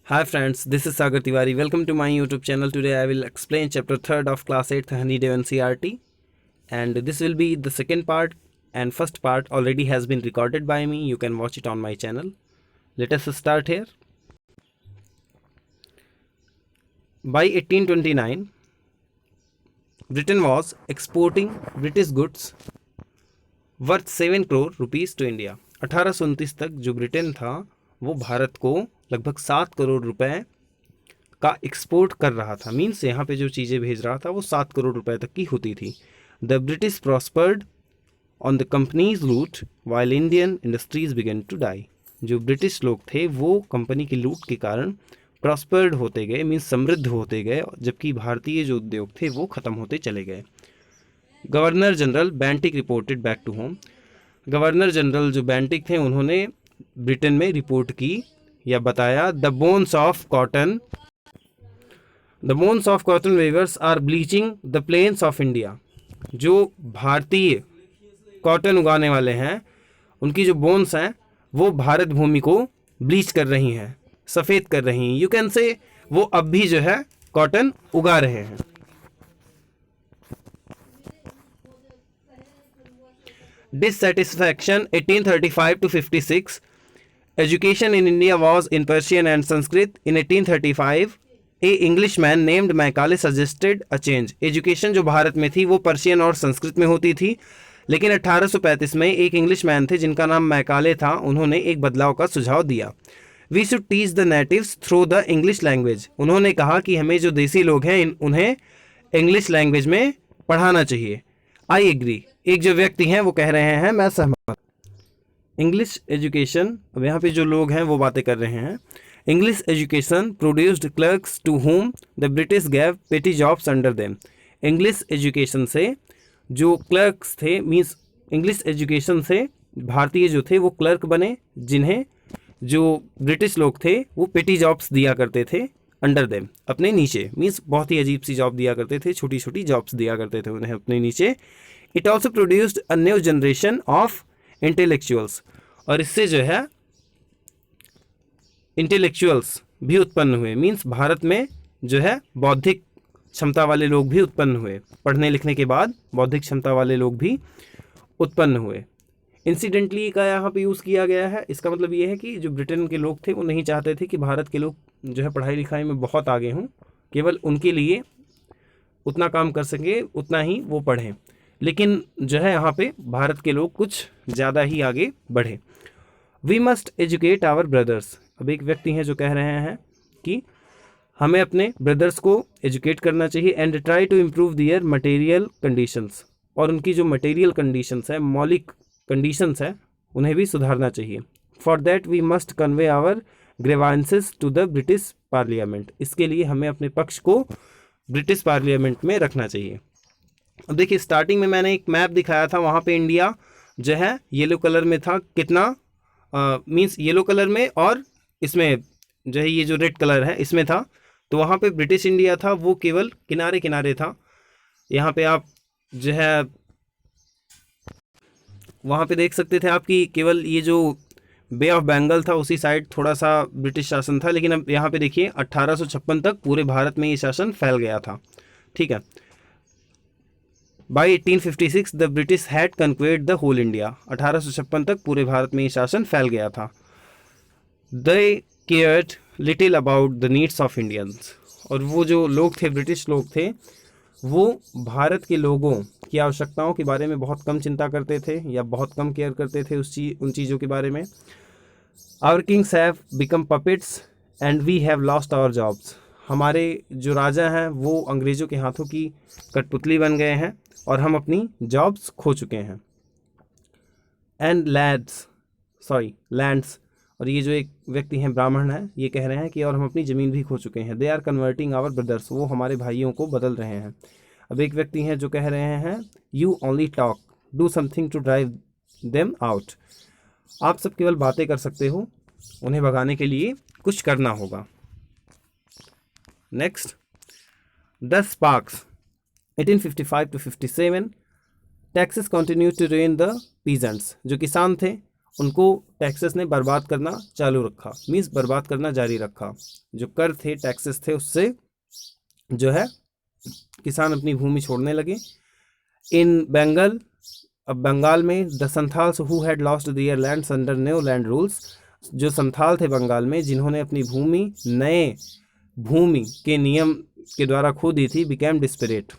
Hi friends, this is Sagar Tiwari. Welcome to my YouTube channel. Today I will explain chapter 3rd of class 8th Honeydew NCERT, and this will be the second part, and first part already has been recorded by me. You can watch it on my channel. Let us start here. By 1829, Britain was exporting British goods worth 7 crore rupees to India. 1829 तक जो Britain था वो भारत को लगभग 7 करोड़ रुपए का export कर रहा था। मीन्स यहाँ पे जो चीज़ें भेज रहा था वो 7 करोड़ रुपए तक की होती थी। The British prospered on the company's loot while Indian industries began to die. जो ब्रिटिश लोग थे वो कंपनी की लूट के कारण प्रॉस्पर्ड होते गए, मीन्स समृद्ध होते गए, जबकि भारतीय जो उद्योग थे वो ख़त्म होते चले गए। Governor general Bentinck reported back to home. Governor general जो बैंटिक थे उन्होंने ब्रिटेन में रिपोर्ट की या बताया, the bones of cotton weavers are bleaching the plains of India. जो भारतीय कॉटन उगाने वाले हैं उनकी जो बोन्स हैं वो भारत भूमि को ब्लीच कर रही हैं, सफ़ेद कर रही हैं। यू कैन से वो अब भी जो है कॉटन उगा रहे हैं। Dissatisfaction 1835 to 56. Education in India was in Persian and Sanskrit. In 1835, a Englishman named Macaulay suggested a change. Education जो भारत में थी वो पर्शियन और संस्कृत में होती थी, लेकिन 1835 में एक इंग्लिशमैन थे जिनका नाम मैकाले था, उन्होंने एक बदलाव का सुझाव दिया। We should teach the natives through the English language. उन्होंने कहा कि हमें जो देसी लोग हैं उन्हें इंग्लिश लैंग्वेज में पढ़ाना चाहिए। आई एग्री, एक जो व्यक्ति हैं वो कह रहे हैं मैं सहमत। इंग्लिश एजुकेशन, अब यहाँ पे जो लोग हैं वो बातें कर रहे हैं। English education produced clerks to whom the British gave petty jobs under them. English education से जो क्लर्क्स थे, मीन्स इंग्लिश एजुकेशन से भारतीय जो थे वो क्लर्क बने, जिन्हें जो ब्रिटिश लोग थे वो पेटी जॉब्स दिया करते थे अंडर देम, अपने नीचे। मीन्स बहुत ही अजीब सी जॉब दिया करते थे, छोटी छोटी जॉब्स दिया करते थे उन्हें अपने नीचे। It also produced a new generation of intellectuals, और इससे जो है इंटेलेक्चुअल्स भी उत्पन्न हुए। मीन्स भारत में जो है बौद्धिक क्षमता वाले लोग भी उत्पन्न हुए। पढ़ने लिखने के बाद बौद्धिक क्षमता वाले लोग भी उत्पन्न हुए। इंसिडेंटली का यहाँ पे यूज़ किया गया है। इसका मतलब ये है कि जो ब्रिटेन के लोग थे वो नहीं चाहते थे कि भारत के लोग जो है पढ़ाई लिखाई में बहुत आगे हों, केवल उनके लिए उतना काम कर सके उतना ही वो पढ़ें, लेकिन जो है यहाँ पे भारत के लोग कुछ ज़्यादा ही आगे बढ़े। We must educate our brothers. अब एक व्यक्ति हैं जो कह रहे हैं कि हमें अपने ब्रदर्स को एजुकेट करना चाहिए, and try to improve their material conditions, और उनकी जो मटेरियल कंडीशंस है, मौलिक कंडीशंस है, उन्हें भी सुधारना चाहिए। For that we must convey our grievances to the British parliament. इसके लिए हमें अपने पक्ष को ब्रिटिश पार्लियामेंट में रखना चाहिए। अब देखिए, स्टार्टिंग में मैंने एक मैप दिखाया था, वहाँ पे इंडिया जो है येलो कलर में था। कितना मीन्स येलो कलर में, और इसमें जो है ये जो रेड कलर है इसमें था। तो वहाँ पे ब्रिटिश इंडिया था, वो केवल किनारे किनारे था। यहाँ पे आप जो है वहाँ पे देख सकते थे आपकी केवल ये जो बे ऑफ बंगाल था उसी साइड थोड़ा सा ब्रिटिश शासन था, लेकिन अब यहाँ पे देखिए 1856 तक पूरे भारत में ये शासन फैल गया था। ठीक है। By 1856 the British had conquered the whole India. 1856 तक पूरे भारत में ये शासन फैल गया था। They cared little about the needs of Indians, और वो जो लोग थे, ब्रिटिश लोग थे, वो भारत के लोगों की आवश्यकताओं के बारे में बहुत कम चिंता करते थे या बहुत कम केयर करते थे उन चीज़ों के बारे में। Our kings have become puppets and we have lost our jobs. हमारे जो राजा हैं वो अंग्रेज़ों के हाथों की कठपुतली बन गए हैं और हम अपनी जॉब्स खो चुके हैं। एंड लैंड्स, और ये जो एक व्यक्ति हैं ब्राह्मण हैं, ये कह रहे हैं कि और हम अपनी ज़मीन भी खो चुके हैं। They are converting our brothers, वो हमारे भाइयों को बदल रहे हैं। अब एक व्यक्ति हैं जो कह रहे हैं, you only talk, do something to drive them out. आप सब केवल बातें कर सकते हो, उन्हें भगाने के लिए कुछ करना होगा। Next, the sparks 1855 to 57। Taxes continue to rain the peasants. जो किसान थे उनको टैक्सेस ने बर्बाद करना चालू रखा, मीन्स बर्बाद करना जारी रखा। जो कर थे, टैक्सेस थे, उससे जो है किसान अपनी भूमि छोड़ने लगे। इन बंगाल, अब बंगाल में the Santhals who had lost their lands under new land rules, जो संथाल थे बंगाल में जिन्होंने अपनी भूमि नए भूमि के नियम के द्वारा खो दी थी, बिकेम डिस्परेट,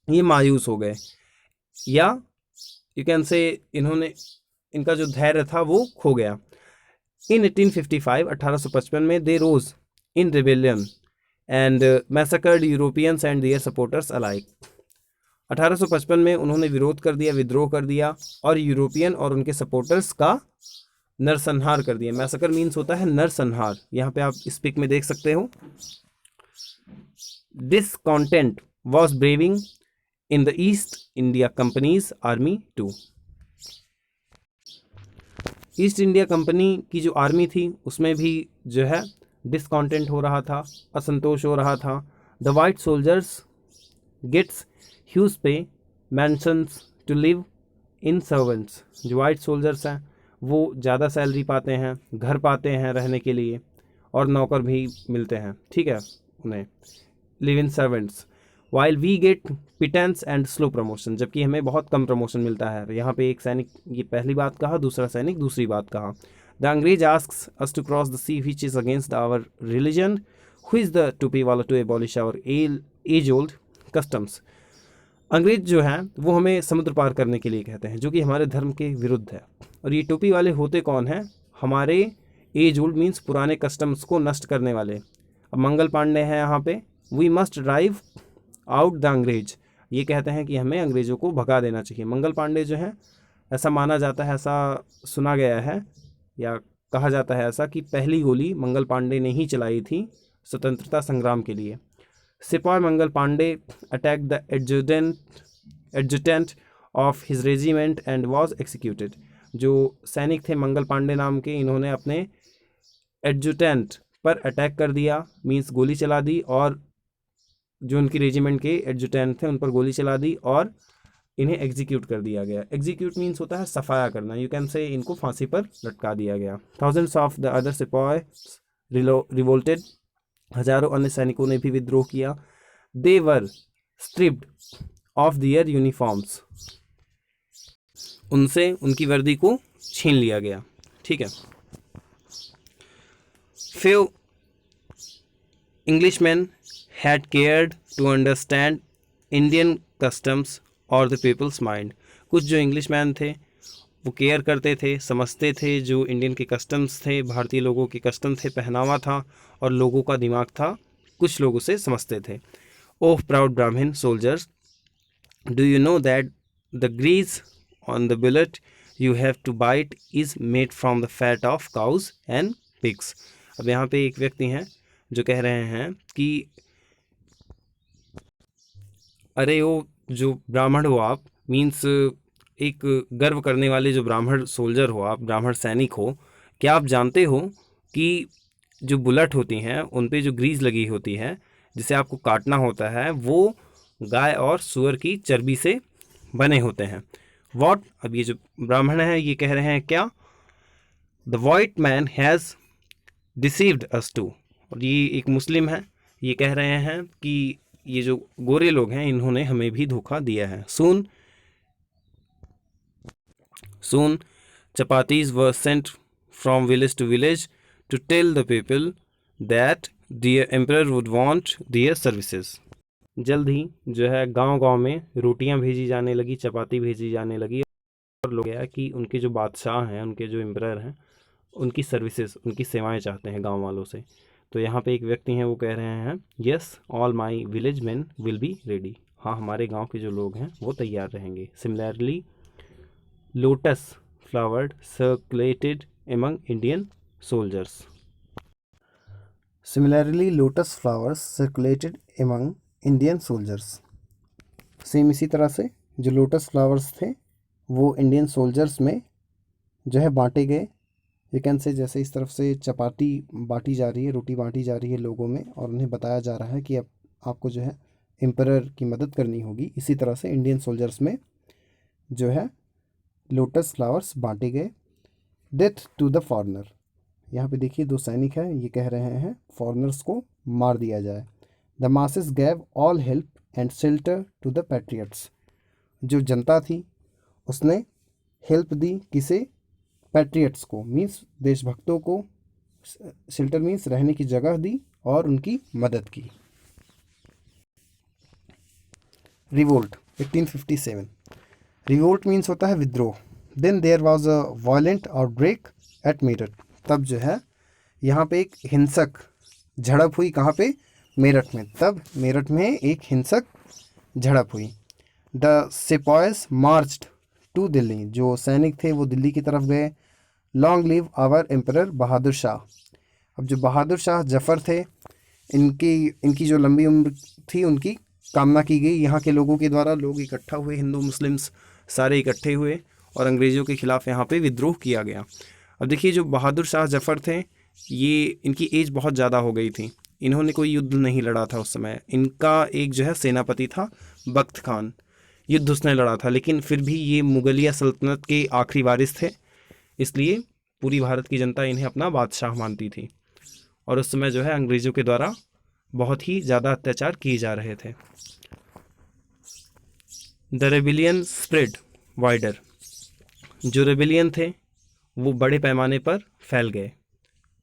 ये मायूस हो गए, या यू कैन से इन्होंने, इनका जो धैर्य था वो खो गया। इन 1855 1855 में they rose in rebellion and massacred Europeans and their supporters alike. 1855 में उन्होंने विरोध कर दिया, विद्रोह कर दिया, और यूरोपियन और उनके सपोर्टर्स का नरसंहार कर दिया। मैसेकर मीन्स होता है नरसंहार, यहाँ पे आप इस पिक में देख सकते हो। Discontent was brewing in the East India company's army too. East India Company की जो आर्मी थी उसमें भी जो है डिसकॉन्टेंट हो रहा था, असंतोष हो रहा था। The white soldiers gets huge pay, mansions to live in, servants, जो वाइट सोल्जर्स हैं वो ज़्यादा सैलरी पाते हैं, घर पाते हैं रहने के लिए, और नौकर भी मिलते हैं, ठीक है, उन्हें live in servants. While we get pittance and slow promotion, जबकि हमें बहुत कम प्रमोशन मिलता है। यहाँ पे एक सैनिक ये पहली बात कहा, दूसरा सैनिक दूसरी बात कहा। The Angrez asks us to cross the sea which is against our religion, who is the topi wala to abolish our age old customs. अंग्रेज जो हैं वो हमें समुद्र पार करने के लिए कहते हैं, जो कि हमारे धर्म के विरुद्ध है। और ये टोपी वाले होते कौन हैं? हमारे एज ओल्ड मीन्स पुराने कस्टम्स को नष्ट करने वाले। अब मंगल पांडे हैं यहाँ पे, we must drive out the अंग्रेज, ये कहते हैं कि हमें अंग्रेज़ों को भगा देना चाहिए। मंगल पांडे जो हैं, ऐसा माना जाता है, ऐसा सुना गया है या कहा जाता है ऐसा, कि पहली गोली मंगल पांडे ने ही चलाई थी स्वतंत्रता संग्राम के लिए। Sipahi Mangal Pandey attack the adjutant of his regiment and was executed. जो सैनिक थे मंगल पांडे नाम के, इन्होंने अपने एडजुटेंट पर अटैक कर दिया, मीन्स गोली चला दी, और जो उनकी रेजिमेंट के एडजुटेंट थे उन पर गोली चला दी और इन्हें एग्जीक्यूट कर दिया गया। एग्जीक्यूट मीन्स होता है सफाया करना, यू कैन से इनको फांसी पर लटका दिया गया। Thousands of the other sipahis revolted, हजारों अन्य सैनिकों ने भी विद्रोह किया। They were stripped of their uniforms, उनसे उनकी वर्दी को छीन लिया गया, ठीक है। Few Englishmen had cared to understand Indian customs or the people's mind। कुछ जो इंग्लिशमैन थे वो केयर करते थे, समझते थे जो इंडियन के कस्टम्स थे, भारतीय लोगों के कस्टम थे, पहनावा था और लोगों का दिमाग था, कुछ लोगों से समझते थे। Oh proud Brahmin soldiers, do you know that the grease on the bullet you have to bite is made from the fat of cows and pigs. अब यहाँ पे एक व्यक्ति हैं जो कह रहे हैं कि अरे वो जो ब्राह्मण हो आप, मीन्स एक गर्व करने वाले जो ब्राह्मण सोल्जर हो आप, ब्राह्मण सैनिक हो, क्या आप जानते हो कि जो बुलेट होती हैं उन पे जो ग्रीस लगी होती है जिसे आपको काटना होता है, वो गाय और सूअर की चर्बी से बने होते हैं। वॉट, अब ये जो ब्राह्मण है ये कह रहे हैं क्या, the white man has deceived us too, और ये एक मुस्लिम है, ये कह रहे हैं कि ये जो गोरे लोग हैं इन्होंने हमें भी धोखा दिया है। Soon chapatis were sent from village to village to tell the people that the emperor would want their services। जल्द ही जो है गांव-गांव में रोटियां भेजी जाने लगी, चपाती भेजी जाने लगी, और लोग गया कि उनके जो बादशाह हैं, उनके जो एम्परर हैं, उनकी सर्विसेज, उनकी सेवाएं चाहते हैं गांव वालों से। तो यहाँ पे एक व्यक्ति हैं वो कह रहे हैं, yes all my village man will be ready, हाँ हमारे गांव के जो लोग हैं वो तैयार रहेंगे। Similarly lotus flowered circulated among Indian soldiers. Similarly lotus flowers circulated among Indian soldiers. Same इसी तरह से जो लोटस फ्लावर्स थे वो इंडियन सोल्जर्स में जो है बांटे गए। यू कैन से जैसे इस तरफ से चपाती बांटी जा रही है, रोटी बांटी जा रही है लोगों में, और उन्हें बताया जा रहा है कि अब आपको जो है एम्परर की मदद करनी होगी, इसी तरह से इंडियन सोल्जर्स में जो है लोटस फ्लावर्स बांटे गए। Death to the foreigner. यहाँ पे देखिए 2 सैनिक हैं, ये कह रहे हैं फॉरनर्स को मार दिया जाए। The masses gave all help and shelter to the patriots. जो जनता थी उसने हेल्प दी, किसे? पैट्रियट्स को, मीन्स देशभक्तों को। शेल्टर मीन्स रहने की जगह दी और उनकी मदद की। रिवोल्ट 1857। रिवोल्ट मीन्स होता है विद्रोह। Then there was a violent outbreak at Meerut. तब जो है यहाँ पे एक हिंसक झड़प हुई। कहाँ पे? मेरठ में। तब मेरठ में एक हिंसक झड़प हुई। The sipahis marched to Delhi. जो सैनिक थे वो दिल्ली की तरफ गए। Long live our emperor Bahadur Shah. अब जो बहादुर शाह जफ़र थे, इनकी जो लंबी उम्र थी उनकी कामना की गई यहाँ के लोगों के द्वारा। लोग इकट्ठा हुए, हिंदू मुस्लिम्स सारे इकट्ठे हुए और अंग्रेज़ों के ख़िलाफ़ यहाँ पे विद्रोह किया गया। अब देखिए जो बहादुर शाह जफ़र थे, ये इनकी एज बहुत ज़्यादा हो गई थी। इन्होंने कोई युद्ध नहीं लड़ा था उस समय। इनका एक जो है सेनापति था बख्त खान, युद्ध उसने लड़ा था, लेकिन फिर भी ये मुगलिया सल्तनत के आखिरी वारिस थे, इसलिए पूरी भारत की जनता इन्हें अपना बादशाह मानती थी। और उस समय जो है अंग्रेज़ों के द्वारा बहुत ही ज़्यादा अत्याचार किए जा रहे थे। The rebellion spread wider. जो रेबिलियन थे वो बड़े पैमाने पर फैल गए।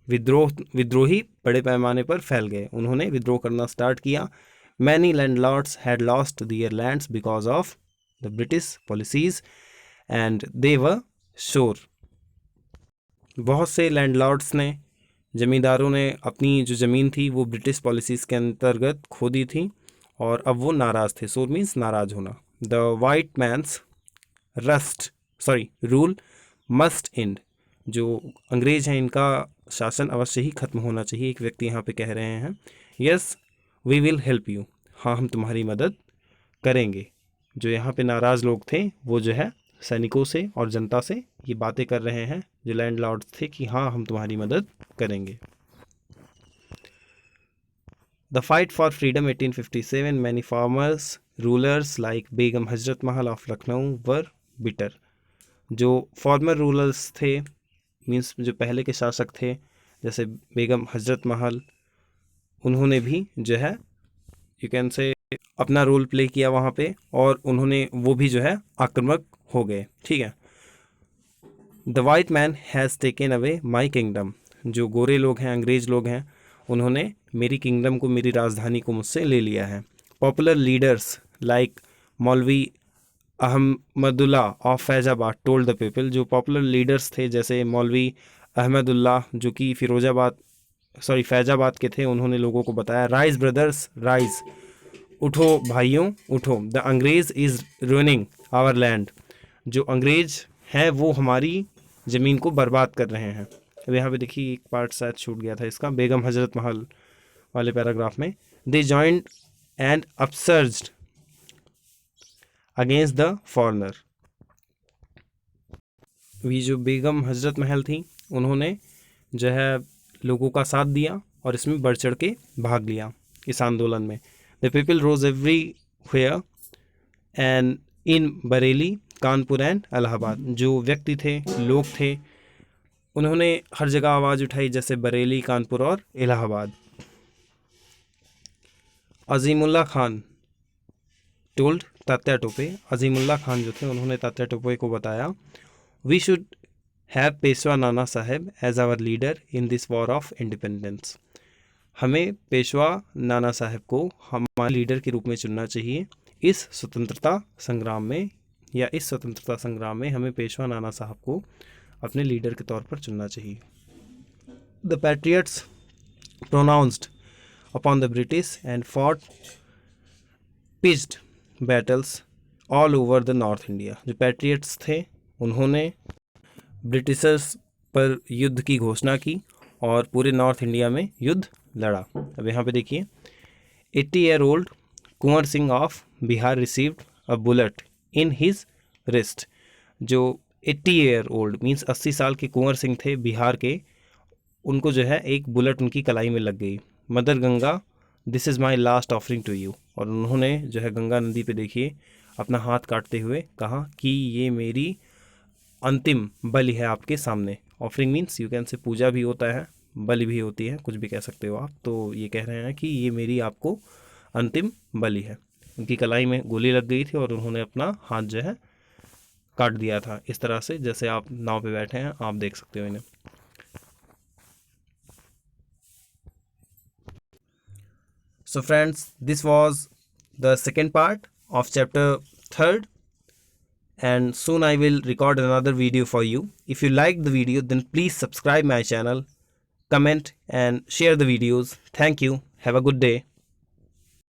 विद्रोही बड़े पैमाने पर फैल गए। उन्होंने विद्रोह करना स्टार्ट किया। Many landlords had lost their lands because of the British policies and they were sore. बहुत से लैंडलॉर्ड्स ने, ज़मींदारों ने अपनी जो ज़मीन थी वो ब्रिटिश पॉलिसीज़ के अंतर्गत खो दी थी और अब वो नाराज़ थे। शोर मीन्स नाराज़ होना। The white man's rule must end. जो अंग्रेज हैं इनका शासन अवश्य ही खत्म होना चाहिए। एक व्यक्ति यहाँ पे कह रहे हैं yes we will help you. हाँ, हम तुम्हारी मदद करेंगे। जो यहाँ पे नाराज़ लोग थे वो जो है सैनिकों से और जनता से ये बातें कर रहे हैं जो लैंडलॉर्ड्स थे कि हाँ हम तुम्हारी मदद करेंगे। The fight for freedom 1857 many farmers rulers like Begum Hazrat Mahal of Lucknow were bitter. जो फॉर्मर रूलर्स थे, मीन्स जो पहले के शासक थे, जैसे बेगम हजरत महल, उन्होंने भी जो है यू कैन से अपना रोल प्ले किया वहाँ पे और वो भी जो है आक्रामक हो गए। ठीक है। The white man has taken away my kingdom. जो गोरे लोग हैं, अंग्रेज लोग हैं, उन्होंने मेरी किंगडम को, मेरी राजधानी को मुझसे ले लिया है। पॉपुलर लीडर्स लाइक मौलवी Ahmadullah of Faizabad told the people. जो पॉपुलर लीडर्स थे जैसे मौलवी अहमदुल्ला जो कि फैजाबाद के थे, उन्होंने लोगों को बताया राइज ब्रदर्स राइज, उठो भाइयों उठो, द अंग्रेज इज़ रूइनिंग आवर लैंड। जो अंग्रेज हैं वो हमारी ज़मीन को बर्बाद कर रहे हैं। अब यहाँ पे देखिए एक पार्ट शायद छूट गया था इसका, बेगम हजरत महल वाले पैराग्राफ में। They joined and upsurged against the foreigner. ये जो बेगम हजरत महल थी उन्होंने जो है लोगों का साथ दिया और इसमें बढ़ चढ़ के भाग लिया इस आंदोलन में। The people rose everywhere and in Bareilly, Kanpur and Allahabad. जो व्यक्ति थे, लोग थे, उन्होंने हर जगह आवाज़ उठाई, जैसे बरेली, कानपुर और इलाहाबाद। अजीमुल्ला खान टोल्ड तात्या टोपे। अजीमुल्ला खान जो थे उन्होंने तात्या टोपे को बताया we should have Peshwa Nana Saheb as our leader in this war of independence. हमें पेशवा नाना साहब को हमारे लीडर के रूप में चुनना चाहिए इस स्वतंत्रता संग्राम में, या इस स्वतंत्रता संग्राम में हमें पेशवा नाना साहब को अपने लीडर के तौर पर चुनना चाहिए। The patriots pronounced upon the British and fought pitched battles all over the north India. जो पैट्रियट्स थे उन्होंने ब्रिटिशर्स पर युद्ध की घोषणा की और पूरे नॉर्थ इंडिया में युद्ध लड़ा। अब यहाँ पे देखिए 80-year-old Kunwar Singh of Bihar received a bullet in his wrist. जो 80-year-old मीन्स 80 साल के कुंवर सिंह थे बिहार के, उनको जो है एक बुलेट उनकी कलाई में लग गई। Mother Ganga this is my last offering to you. और उन्होंने जो है गंगा नदी पे देखिए अपना हाथ काटते हुए कहा कि ये मेरी अंतिम बलि है आपके सामने। Offering means you can say पूजा भी होता है, बलि भी होती है, कुछ भी कह सकते हो आप। तो ये कह रहे हैं कि ये मेरी आपको अंतिम बलि है। उनकी कलाई में गोली लग गई थी और उन्होंने अपना हाथ जो है काट दिया था, इस तरह से जैसे आप नाव पे बैठे हैं, आप देख सकते हो इन्हें। So friends, this was the second part of chapter 3rd, and soon I will record another video for you. If you like the video, then please subscribe my channel, comment and share the videos. Thank you. Have a good day.